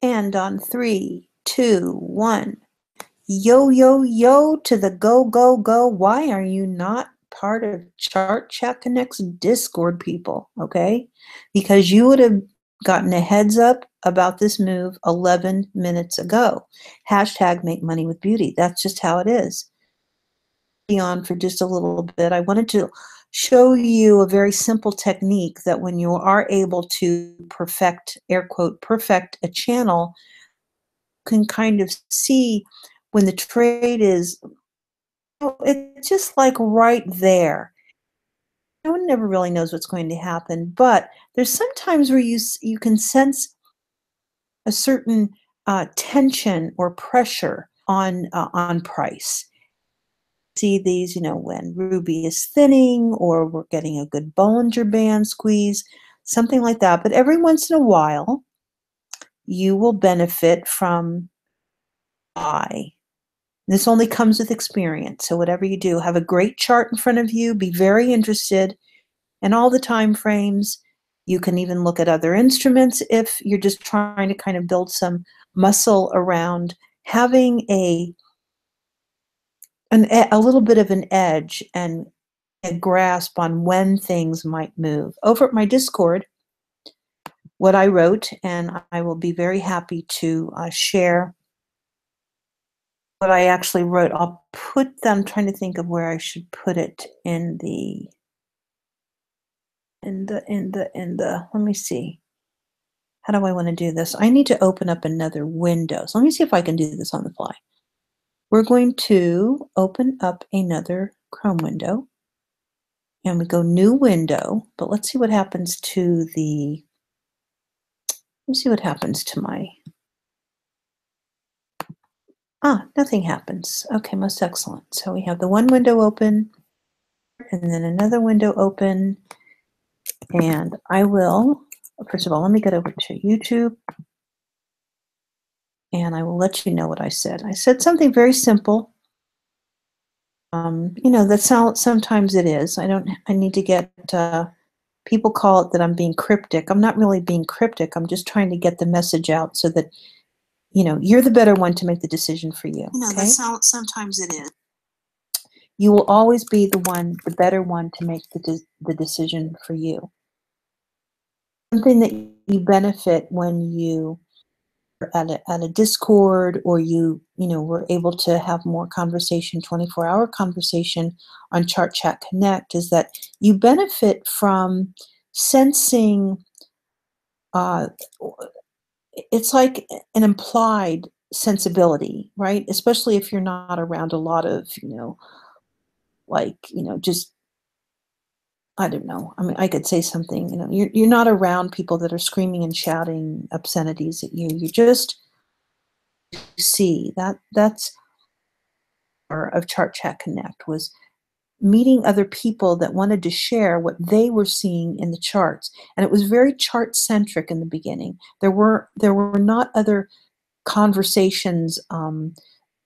And on 3, 2, 1. Yo, yo, yo to the go, go, go. Why are you not part of ChartChatConnect's Discord, people? Okay? Because you would have gotten a heads up about this move 11 minutes ago. Hashtag make money with beauty. That's just how it is. Be on for just a little bit. I wanted to show you a very simple technique that when you are able to perfect, air quote, perfect a channel, can kind of see when the trade is, it's just like right there. No one never really knows what's going to happen, but there's sometimes where you can sense a certain tension or pressure on price. See these, when Ruby is thinning or we're getting a good Bollinger Band squeeze, something like that. But every once in a while, you will benefit from buy. This only comes with experience. So whatever you do, have a great chart in front of you, be very interested in all the time frames. You can even look at other instruments if you're just trying to kind of build some muscle around having a little bit of an edge and a grasp on when things might move. Over at my Discord, what I wrote, and I will be very happy to share what I actually wrote. I'll put them, I'm trying to think of where I should put it in the, let me see. How do I want to do this? I need to open up another window. So let me see if I can do this on the fly. We're going to open up another Chrome window and we go new window, but let's see what happens to the, let me see what happens to my, nothing happens. Okay, most excellent. So we have the one window open and then another window open, and I will, first of all, let me get over to YouTube and I will let you know what I said. I said something very simple. That sometimes it is. I need to get, people call it that I'm being cryptic. I'm not really being cryptic. I'm just trying to get the message out so that, you're the better one to make the decision for you. Okay? Sometimes it is. You will always be the better one to make the decision for you. Something that you benefit when you are at a Discord, or were able to have more conversation, 24-hour conversation on ChartChatConnect, is that you benefit from sensing, it's like an implied sensibility, right? Especially if you're not around a lot of, just, I don't know. I mean, I could say something, you're not around people that are screaming and shouting obscenities at you. You just see that's of ChartChatConnect, was meeting other people that wanted to share what they were seeing in the charts. And it was very chart centric in the beginning. There were not other conversations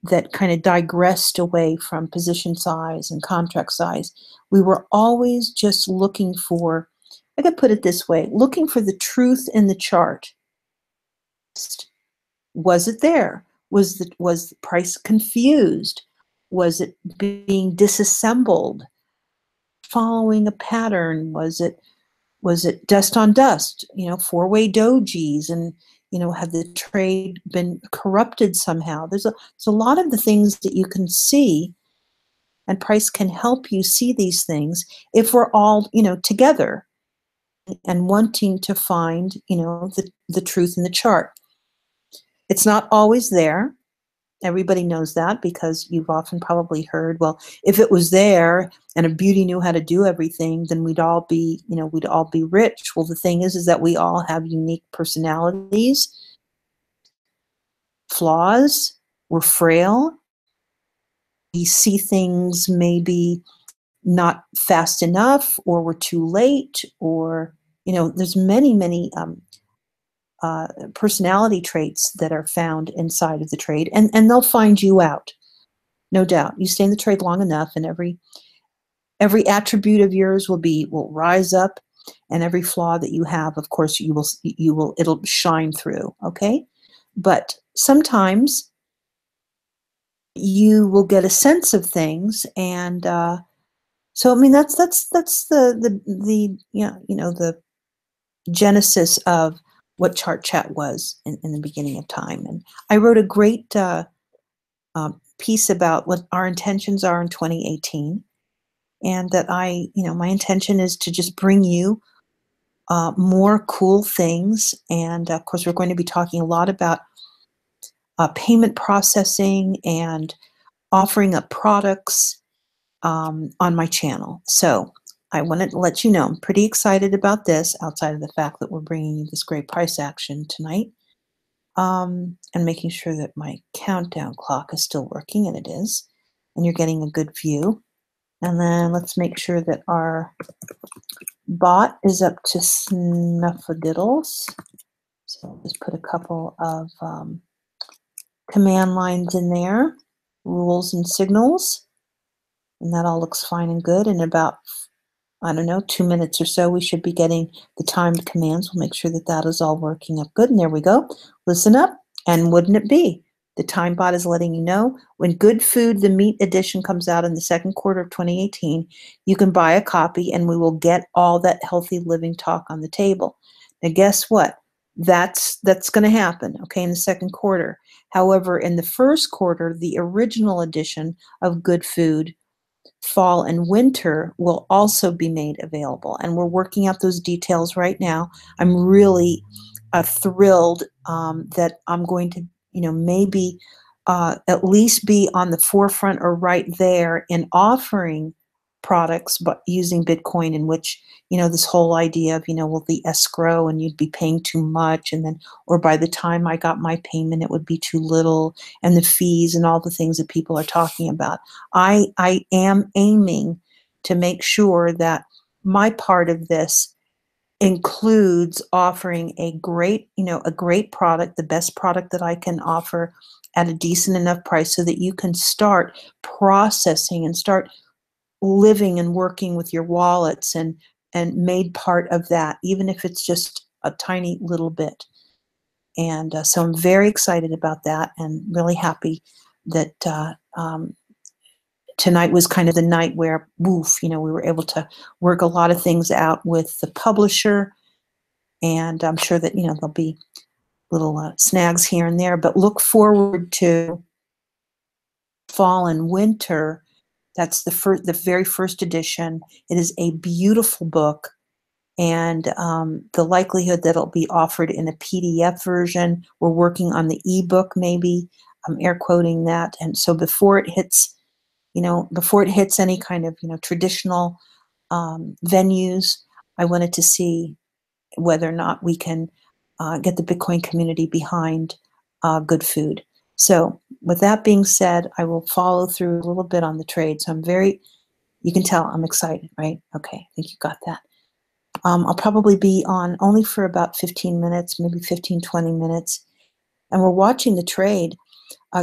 that kind of digressed away from position size and contract size. We were always just looking for, I could put it this way, looking for the truth in the chart. Was it there? Was the price confused? Was it being disassembled? Following a pattern? Was it dust on dust? Four-way dojis, and had the trade been corrupted somehow? There's a lot of the things that you can see, and price can help you see these things if we're all together and wanting to find the truth in the chart. It's not always there. Everybody knows that, because you've often probably heard, well, if it was there and a beauty knew how to do everything, then we'd all be rich. Well, the thing is that we all have unique personalities, flaws, we're frail, we see things maybe not fast enough, or we're too late, or, there's many personality traits that are found inside of the trade, and they'll find you out, no doubt. You stay in the trade long enough, and every attribute of yours will rise up, and every flaw that you have, of course, it'll shine through. Okay, But sometimes you will get a sense of things, and so I mean that's the the genesis of what Chart Chat was in the beginning of time. And I wrote a great piece about what our intentions are in 2018, and that my intention is to just bring you more cool things. And of course, we're going to be talking a lot about payment processing and offering up products on my channel. So I wanted to let you know I'm pretty excited about this, outside of the fact that we're bringing you this great price action tonight, and making sure that my countdown clock is still working, and it is, and you're getting a good view. And then let's make sure that our bot is up to snuffadiddles. So I'll just put a couple of command lines in there, rules and signals, and that all looks fine and good. In about, I don't know, 2 minutes or so, we should be getting the timed commands. We'll make sure that that is all working up good. And there we go. Listen up, and wouldn't it be? The time bot is letting you know when Good Food, the meat edition, comes out in the second quarter of 2018, you can buy a copy, and we will get all that healthy living talk on the table. Now, guess what? That's going to happen, okay, in the second quarter. However, in the first quarter, the original edition of Good Food, Fall and Winter, will also be made available, and we're working out those details right now. I'm really thrilled that I'm going to, maybe at least be on the forefront or right there in offering products, but using Bitcoin, in which, this whole idea of, well, the escrow, and you'd be paying too much, and then, or by the time I got my payment, it would be too little, and the fees and all the things that people are talking about. I am aiming to make sure that my part of this includes offering a great, a great product, the best product that I can offer at a decent enough price, so that you can start processing and start living and working with your wallets, and made part of that, even if it's just a tiny little bit. And so I'm very excited about that, and really happy that tonight was kind of the night where, woof, we were able to work a lot of things out with the publisher. And I'm sure that, there'll be little snags here and there, but look forward to Fall and Winter. That's the very first edition. It is a beautiful book, and the likelihood that it'll be offered in a PDF version. We're working on the ebook, maybe. I'm air quoting that. And so before it hits, any kind of, traditional venues, I wanted to see whether or not we can get the Bitcoin community behind Good Food. So with that being said, I will follow through a little bit on the trade. So you can tell I'm excited, right? Okay, I think you got that. I'll probably be on only for about 15 minutes, maybe 15, 20 minutes. And we're watching the trade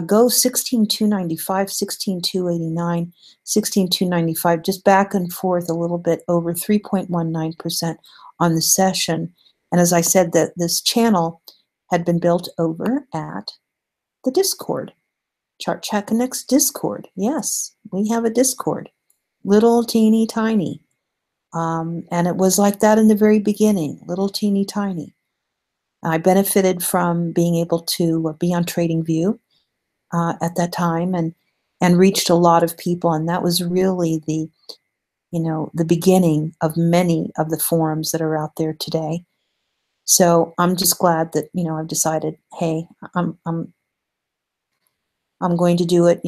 go 16,295, 16,289, 16,295, just back and forth a little bit, over 3.19% on the session. And as I said, that this channel had been built over at the Discord, ChartChatConnect's Discord. Yes, we have a Discord, little teeny tiny. And it was like that in the very beginning, little teeny tiny. I benefited from being able to be on TradingView at that time, and reached a lot of people, and that was really the beginning of many of the forums that are out there today. So I'm just glad that I've decided, hey, I'm going to do it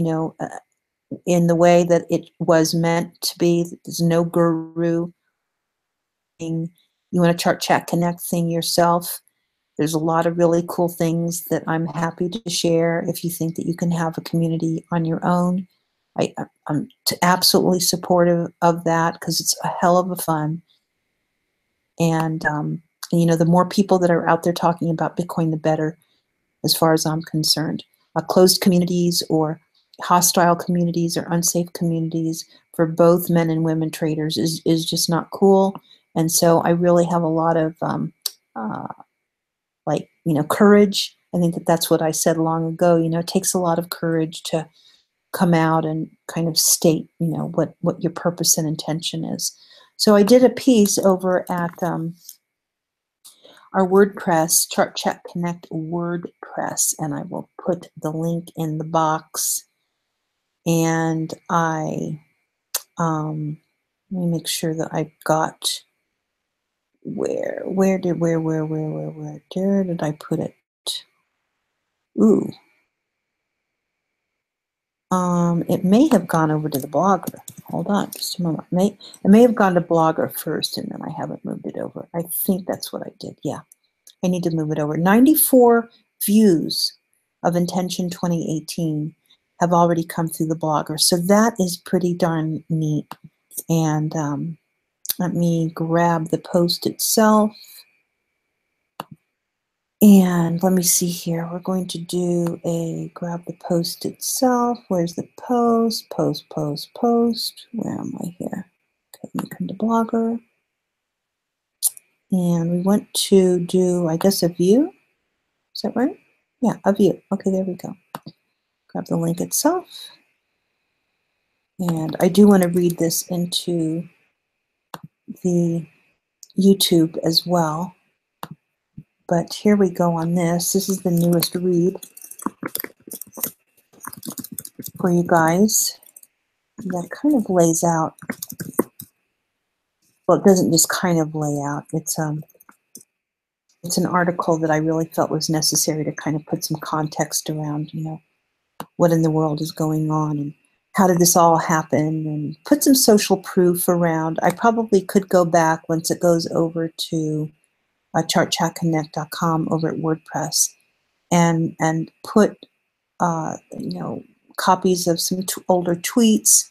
in the way that it was meant to be. There's no guru thing. You want to Chart Chat Connect thing yourself. There's a lot of really cool things that I'm happy to share if you think that you can have a community on your own. I'm absolutely supportive of that, because it's a hell of a fun. And, the more people that are out there talking about Bitcoin, the better, as far as I'm concerned. Closed communities, or hostile communities, or unsafe communities for both men and women traders is just not cool. And so I really have a lot of courage I think that that's what I said long ago. You know, it takes a lot of courage to come out and kind of state, you know, what your purpose and intention is. So I did a piece over at our WordPress, ChartChatConnect WordPress, and I will put the link in the box. And I, let me make sure that I've got, where did I put it? Ooh. It may have gone over to the Blogger. Hold on just a moment. It may have gone to Blogger first, and then I haven't moved it over. I think that's what I did. Yeah, I need to move it over. 94 views of Intention 2018 have already come through the Blogger, so that is pretty darn neat. And let me grab the post itself. And let me see here. We're going to do grab the post itself. Where's the post? Post. Where am I here? Okay, let me come to Blogger. And we want to do, I guess, a view. Is that right? Yeah, a view. Okay, there we go. Grab the link itself. And I do want to read this into the YouTube as well. But here we go on this. This is the newest read for you guys. That kind of lays out, well, it doesn't just kind of lay out. It's an article that I really felt was necessary to kind of put some context around, you know, what in the world is going on and how did this all happen, and put some social proof around. I probably could go back once it goes over to ChartChatConnect.com over at WordPress and put you know, copies of some older tweets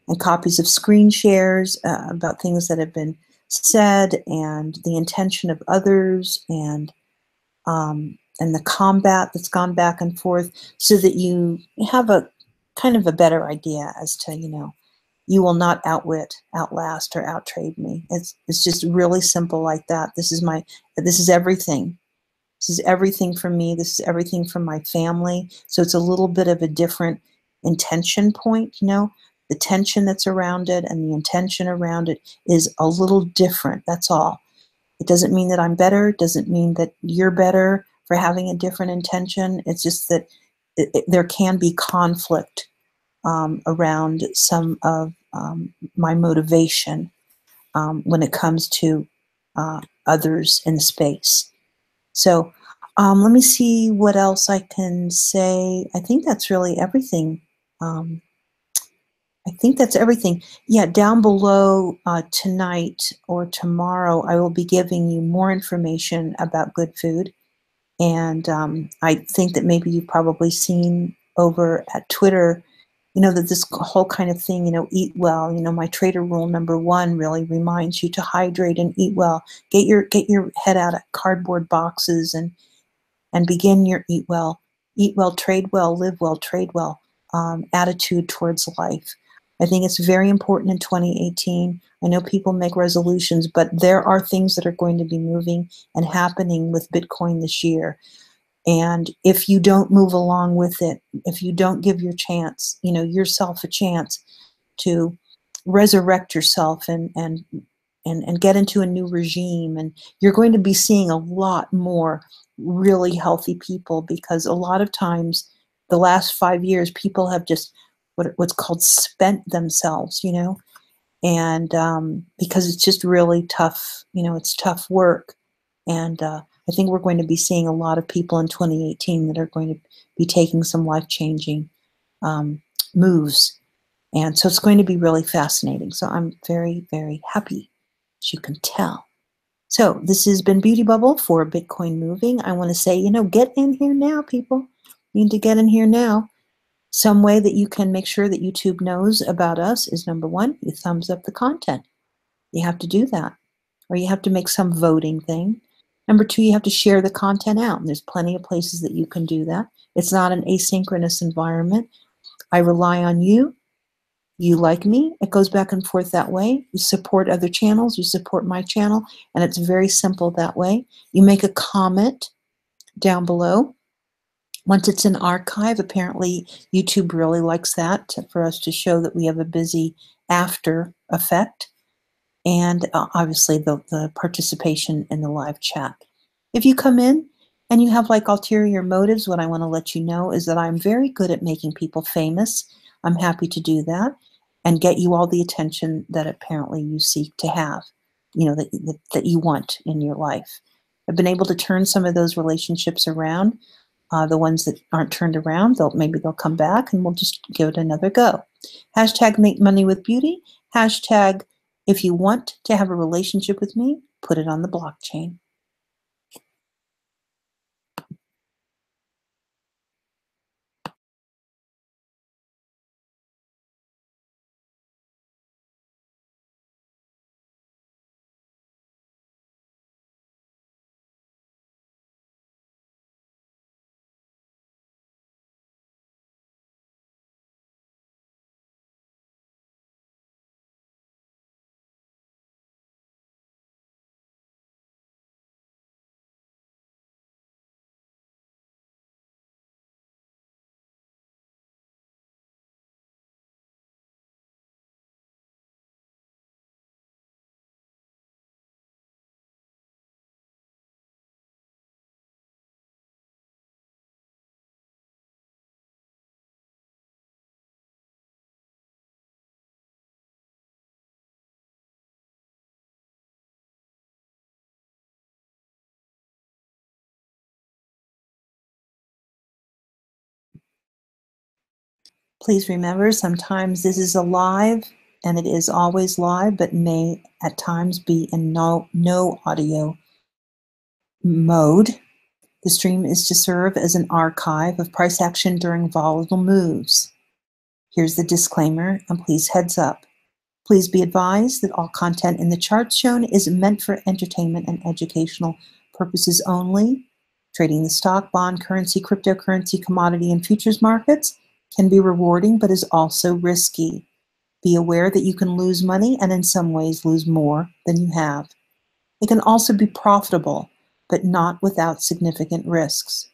and copies of screen shares about things that have been said and the intention of others, and the combat that's gone back and forth, so that you have a kind of a better idea as to, you know, you will not outwit, outlast, or outtrade me. It's just really simple like that. This is everything. This is everything for me. This is everything for my family. So it's a little bit of a different intention point, you know. The tension that's around it and the intention around it is a little different. That's all. It doesn't mean that I'm better. It doesn't mean that you're better for having a different intention. It's just that there can be conflict around some of my motivation when it comes to others in the space. So let me see what else I can say. I think that's really everything. I think that's everything. Yeah, down below tonight or tomorrow, I will be giving you more information about good food. And I think that maybe you've probably seen over at Twitter, you know, that this whole kind of thing, you know, eat well. You know, my trader rule #1 really reminds you to hydrate and eat well. Get your head out of cardboard boxes and begin your eat well, trade well, live well, trade well attitude towards life. I think it's very important in 2018. I know people make resolutions, but there are things that are going to be moving and happening with Bitcoin this year. And if you don't move along with it, if you don't give yourself a chance to resurrect yourself and get into a new regime, and you're going to be seeing a lot more really healthy people, because a lot of times the last 5 years people have just what's called spent themselves, you know, and because it's just really tough, you know, it's tough work. And I think we're going to be seeing a lot of people in 2018 that are going to be taking some life-changing moves. And so it's going to be really fascinating. So I'm very, very happy, as you can tell. So this has been BeautyBubble for Bitcoin Moving. I want to say, you know, get in here now, people. You need to get in here now. Some way that you can make sure that YouTube knows about us is #1, you thumbs up the content. You have to do that. Or you have to make some voting thing. #2, you have to share the content out. And there's plenty of places that you can do that. It's not an asynchronous environment. I rely on you. You like me. It goes back and forth that way. You support other channels. You support my channel. And it's very simple that way. You make a comment down below. Once it's an archive, apparently YouTube really likes that for us to show that we have a busy after effect, and obviously the participation in the live chat. If you come in and you have like ulterior motives, what I want to let you know is that I'm very good at making people famous. I'm happy to do that and get you all the attention that apparently you seek to have, that you want in your life. I've been able to turn some of those relationships around. The ones that aren't turned around, maybe they'll come back and we'll just give it another go. Hashtag make money with beauty. Hashtag if you want to have a relationship with me, put it on the blockchain. Please remember, sometimes this is a live, and it is always live, but may at times be in no audio mode. The stream is to serve as an archive of price action during volatile moves. Here's the disclaimer, and please heads up. Please be advised that all content in the charts shown is meant for entertainment and educational purposes only. Trading the stock, bond, currency, cryptocurrency, commodity, and futures markets can be rewarding, but is also risky. Be aware that you can lose money and in some ways lose more than you have. It can also be profitable, but not without significant risks.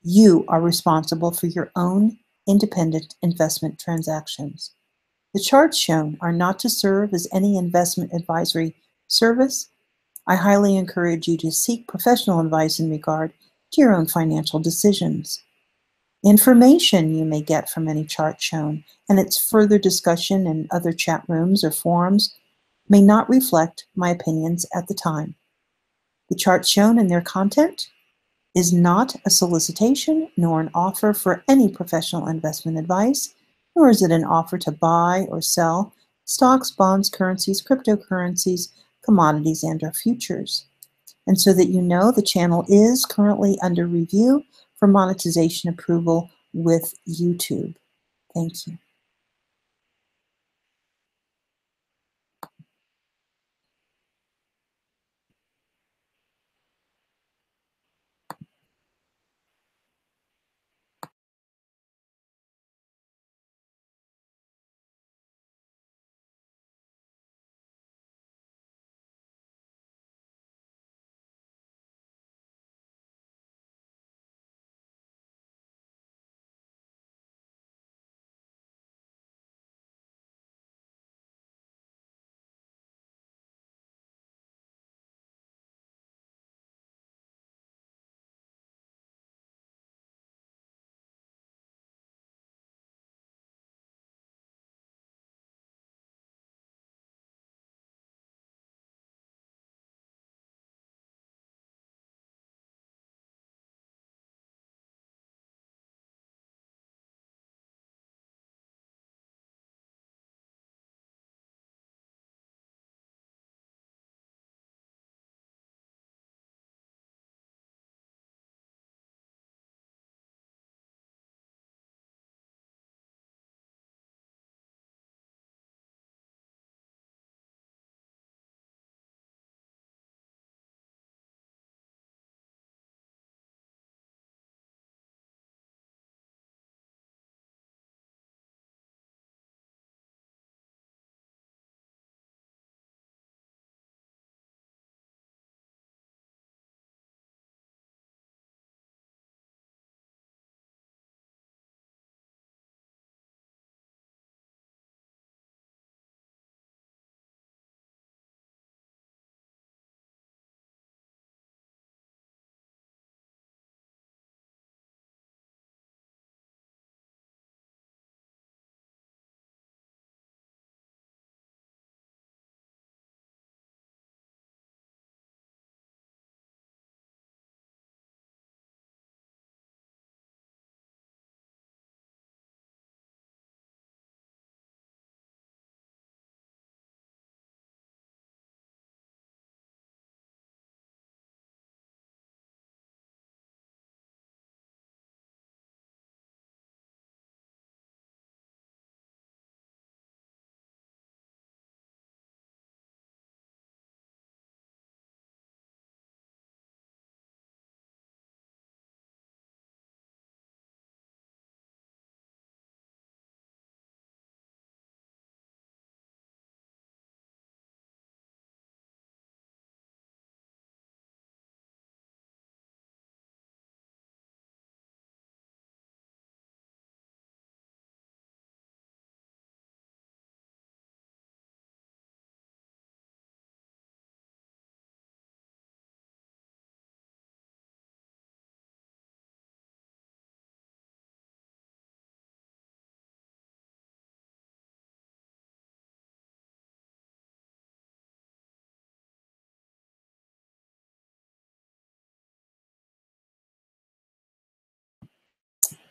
You are responsible for your own independent investment transactions. The charts shown are not to serve as any investment advisory service. I highly encourage you to seek professional advice in regard to your own financial decisions. Information you may get from any chart shown and its further discussion in other chat rooms or forums may not reflect my opinions at the time. The charts shown and their content is not a solicitation nor an offer for any professional investment advice, nor is it an offer to buy or sell stocks, bonds, currencies, cryptocurrencies, commodities, and/or futures. And so that you know, the channel is currently under review for monetization approval with YouTube. Thank you.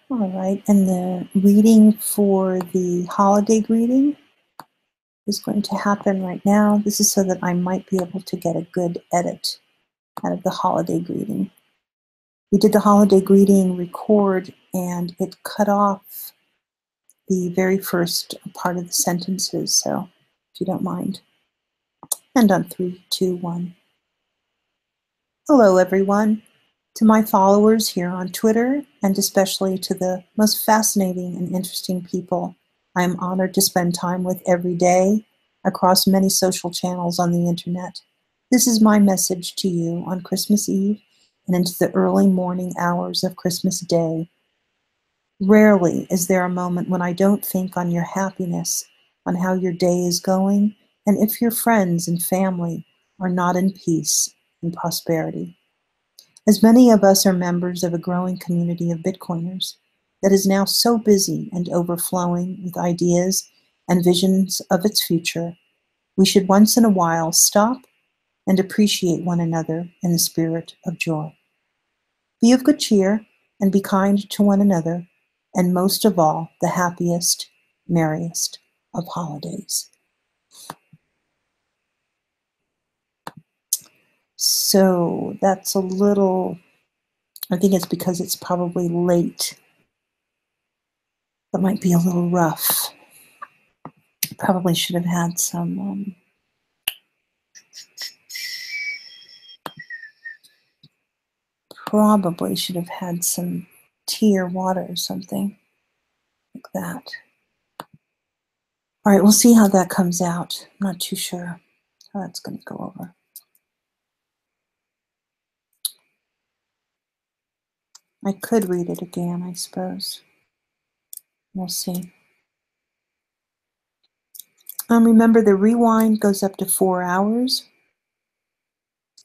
All right, and the reading for the holiday greeting is going to happen right now. This is so that I might be able to get a good edit out of the holiday greeting. We did the holiday greeting record and it cut off the very first part of the sentences, so if you don't mind. And on 3, 2, 1. Hello, everyone. To my followers here on Twitter, and especially to the most fascinating and interesting people I am honored to spend time with every day across many social channels on the internet. This is my message to you on Christmas Eve and into the early morning hours of Christmas Day. Rarely is there a moment when I don't think on your happiness, on how your day is going, and if your friends and family are not in peace and prosperity. As many of us are members of a growing community of Bitcoiners that is now so busy and overflowing with ideas and visions of its future, we should once in a while stop and appreciate one another in the spirit of joy. Be of good cheer and be kind to one another, and most of all, the happiest, merriest of holidays. So that's a little, I think it's because it's probably late. That might be a little rough. Probably should have had some, tea or water or something like that. All right, we'll see how that comes out. I'm not too sure how that's going to go over. I could read it again, I suppose. We'll see. Remember, the rewind goes up to 4 hours.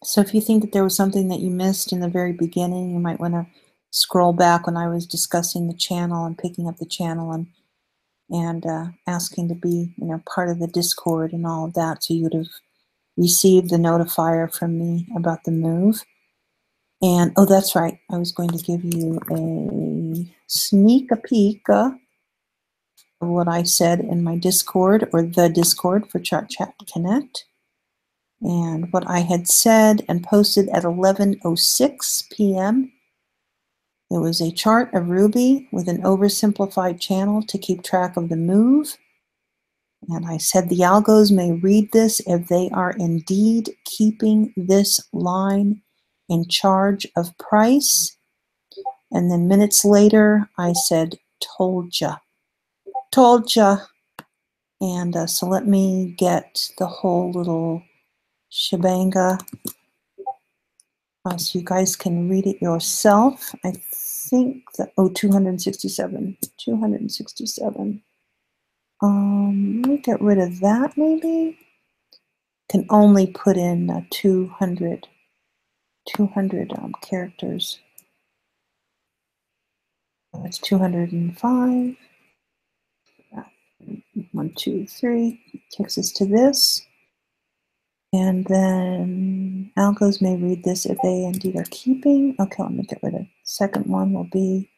So if you think that there was something that you missed in the very beginning, you might want to scroll back when I was discussing the channel and picking up the channel and asking to be, part of the Discord and all of that, so you would have received the notifier from me about the move. And oh, that's right, I was going to give you a sneak peek of what I said in my Discord, or the Discord for ChartChatConnect. And what I had said and posted at 11:06 p.m. It was a chart of Ruby with an oversimplified channel to keep track of the move. And I said the algos may read this if they are indeed keeping this line in charge of price. And then minutes later, I said, told ya. Told ya. And so let me get the whole little shebanga so you guys can read it yourself. I think that, 267. 267. Let me get rid of that maybe. Can only put in 200 characters. That's 205. 1, 2, 3. Takes us to this. And then algos may read this if they indeed are keeping. Okay, let me get rid of it. Second one will be,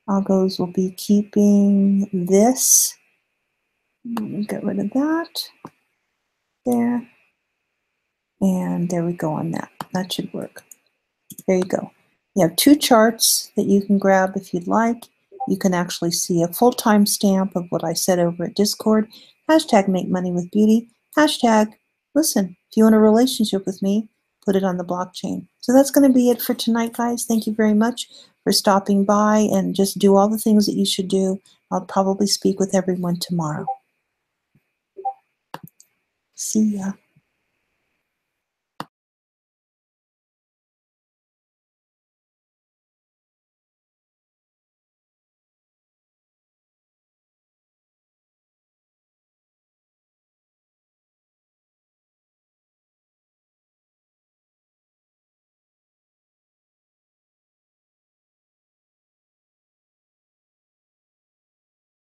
algos will be keeping this. Let me get rid of that. There. And there we go on that. That should work. There you go. You have 2 charts that you can grab if you'd like. You can actually see a full timestamp of what I said over at Discord. Hashtag make money with beauty. Hashtag listen, if you want a relationship with me, put it on the blockchain. So that's going to be it for tonight, guys. Thank you very much for stopping by, and just do all the things that you should do. I'll probably speak with everyone tomorrow. See ya.